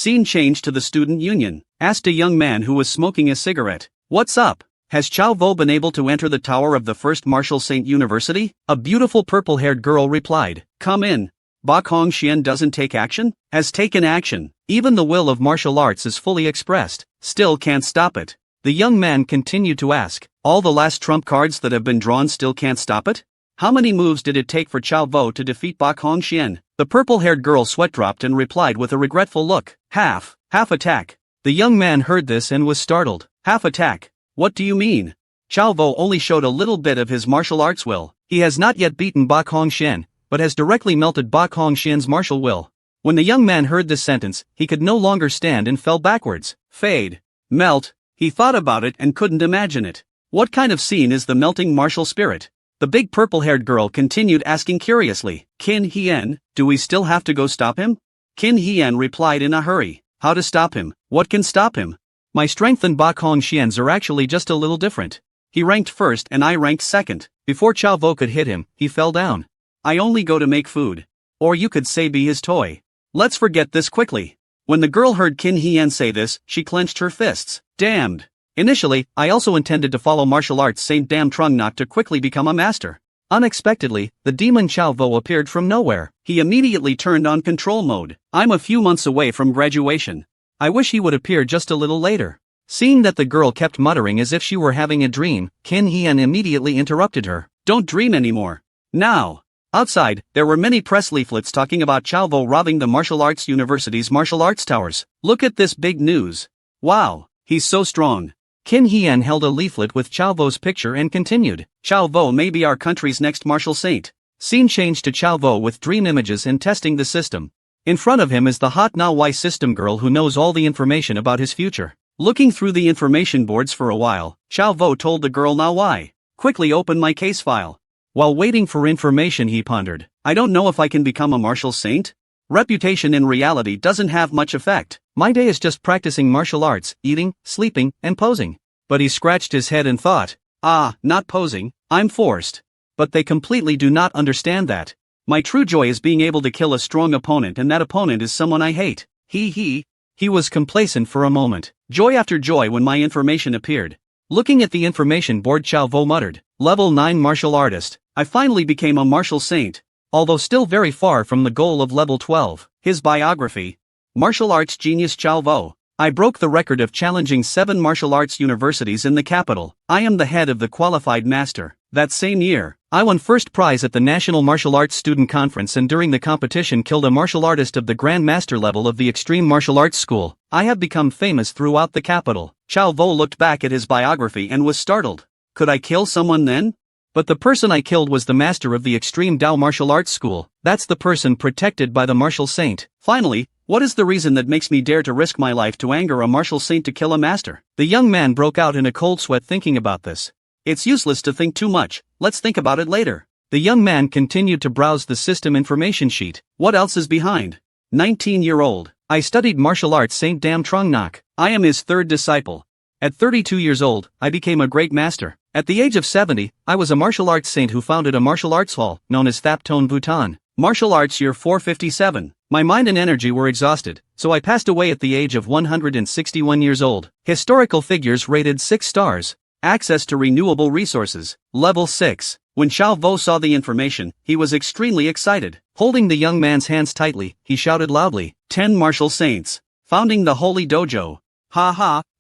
Scene change to the student union. Asked a young man who was smoking a cigarette. What's up? Has Chao Vo been able to enter the tower of the first martial saint university? A beautiful purple-haired girl replied. Come in. Bak Hong Xian doesn't take action? Has taken action. Even the will of martial arts is fully expressed. Still can't stop it. The young man continued to ask. All the last trump cards that have been drawn still can't stop it? How many moves did it take for Chao Vo to defeat Bak Hong Xian? The purple-haired girl sweat-dropped and replied with a regretful look. Half attack. The young man heard this and was startled. Half attack. What do you mean? Chao Vo only showed a little bit of his martial arts will. He has not yet beaten Bak Hong Xian, but has directly melted Bak Hong Xian's martial will. When the young man heard this sentence, he could no longer stand and fell backwards. Fade. Melt. He thought about it and couldn't imagine it. What kind of scene is the melting martial spirit? The big purple-haired girl continued asking curiously. Qin Hian, do we still have to go stop him? Qin Hian replied in a hurry. How to stop him? What can stop him? My strength and Bak Hong Xian's are actually just a little different. He ranked first and I ranked second. Before Chao Vo could hit him, he fell down. I only go to make food. Or you could say be his toy. Let's forget this quickly. When the girl heard Qin Hian say this, she clenched her fists. Damned. Initially, I also intended to follow martial arts Saint Dam Trung Nok to quickly become a master. Unexpectedly, the demon Chao Vo appeared from nowhere. He immediately turned on control mode. I'm a few months away from graduation. I wish he would appear just a little later. Seeing that the girl kept muttering as if she were having a dream, Qin Hian immediately interrupted her. Don't dream anymore. Now. Outside, there were many press leaflets talking about Chao Vo robbing the martial arts university's martial arts towers. Look at this big news. Wow, he's so strong. Qin Hian held a leaflet with Chao Vo's picture and continued. Chao Vo may be our country's next martial saint. Scene changed to Chao Vo with dream images and testing the system. In front of him is the hot Na Wai system girl who knows all the information about his future. Looking through the information boards for a while, Chao Vo told the girl Na Wai. Quickly open my case file. While waiting for information he pondered. I don't know if I can become a martial saint? Reputation in reality doesn't have much effect. My day is just practicing martial arts, eating, sleeping, and posing. But he scratched his head and thought. Not posing, I'm forced. But they completely do not understand that. My true joy is being able to kill a strong opponent and that opponent is someone I hate. He was complacent for a moment. Joy after joy when my information appeared. Looking at the information board Chao Vo muttered. Level 9 martial artist. I finally became a martial saint. Although still very far from the goal of level 12. His biography. Martial arts genius Chao Vo. I broke the record of challenging 7 martial arts universities in the capital. I am the head of the qualified master. That same year, I won first prize at the National Martial Arts Student Conference and during the competition killed a martial artist of the Grand Master level of the Extreme Martial Arts School. I have become famous throughout the capital. Chao Vo looked back at his biography and was startled. Could I kill someone then? But the person I killed was the master of the Extreme Dao Martial Arts School. That's the person protected by the martial saint. Finally, what is the reason that makes me dare to risk my life to anger a martial saint to kill a master? The young man broke out in a cold sweat thinking about this. It's useless to think too much, let's think about it later. The young man continued to browse the system information sheet. What else is behind? 19-year-old. I studied martial arts Saint Dam Trung Nok. I am his third disciple. At 32 years old, I became a great master. At the age of 70, I was a martial arts saint who founded a martial arts hall, known as Thapton Bhutan. Martial arts year 457. My mind and energy were exhausted, so I passed away at the age of 161 years old. Historical figures rated 6 stars. Access to renewable resources. Level 6. When Chao Vo saw the information, he was extremely excited. Holding the young man's hands tightly, he shouted loudly, 10 martial saints. Founding the holy dojo.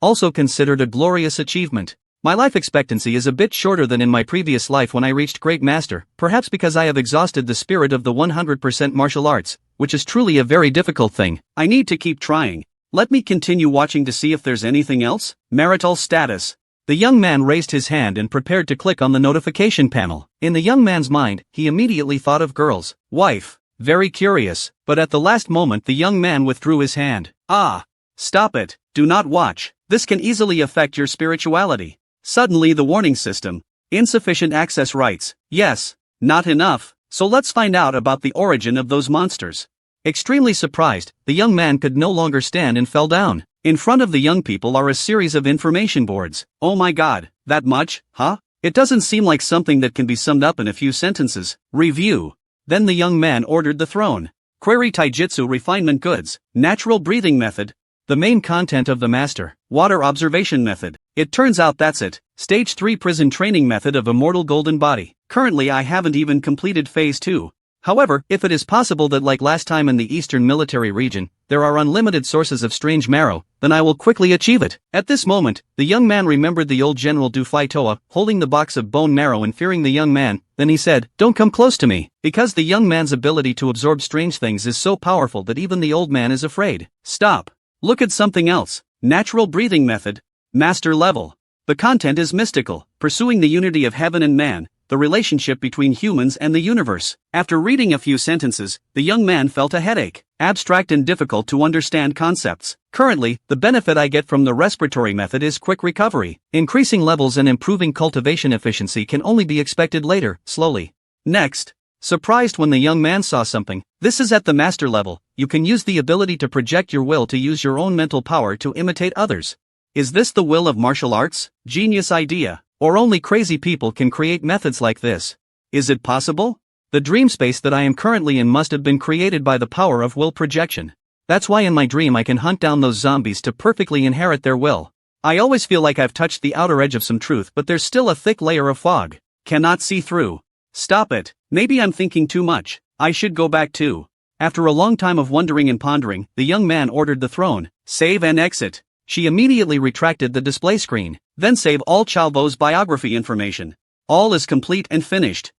Also considered a glorious achievement. My life expectancy is a bit shorter than in my previous life when I reached Great Master, perhaps because I have exhausted the spirit of the 100% martial arts, which is truly a very difficult thing. I need to keep trying. Let me continue watching to see if there's anything else. Marital status. The young man raised his hand and prepared to click on the notification panel. In the young man's mind, he immediately thought of girls. Wife. Very curious, but at the last moment the young man withdrew his hand. Stop it, do not watch. This can easily affect your spirituality. Suddenly the warning system. Insufficient access rights. Yes, not enough. So let's find out about the origin of those monsters. Extremely surprised, the young man could no longer stand and fell down. In front of the young people are a series of information boards. Oh my god, that much, huh? It doesn't seem like something that can be summed up in a few sentences. Review. Then the young man ordered the throne. Query Taijutsu Refinement Goods, Natural Breathing Method. The main content of the master, Water Observation Method. It turns out that's it. Stage 3 Prison Training Method of Immortal Golden Body. Currently I haven't even completed Phase 2. However, if it is possible that like last time in the Eastern Military Region, there are unlimited sources of strange marrow, then I will quickly achieve it. At this moment, the young man remembered the old General Du Fai Toa, holding the box of bone marrow and fearing the young man. Then he said, "Don't come close to me," because the young man's ability to absorb strange things is so powerful that even the old man is afraid. Stop. Look at something else. Natural Breathing Method. Master Level. The content is mystical, pursuing the unity of heaven and man, the relationship between humans and the universe. After reading a few sentences, the young man felt a headache. Abstract and difficult to understand concepts. Currently, the benefit I get from the respiratory method is quick recovery. Increasing levels and improving cultivation efficiency can only be expected later, slowly. Next. Surprised when the young man saw something. This is at the master level. You can use the ability to project your will to use your own mental power to imitate others. Is this the will of martial arts? Genius idea. Or only crazy people can create methods like this? Is it possible? The dream space that I am currently in must have been created by the power of will projection. That's why in my dream I can hunt down those zombies to perfectly inherit their will. I always feel like I've touched the outer edge of some truth, but there's still a thick layer of fog. Cannot see through. Stop it. Maybe I'm thinking too much. I should go back too. After a long time of wondering and pondering, the young man ordered the throne. Save and exit. She immediately retracted the display screen. Then save all Chalvo's biography information. All is complete and finished.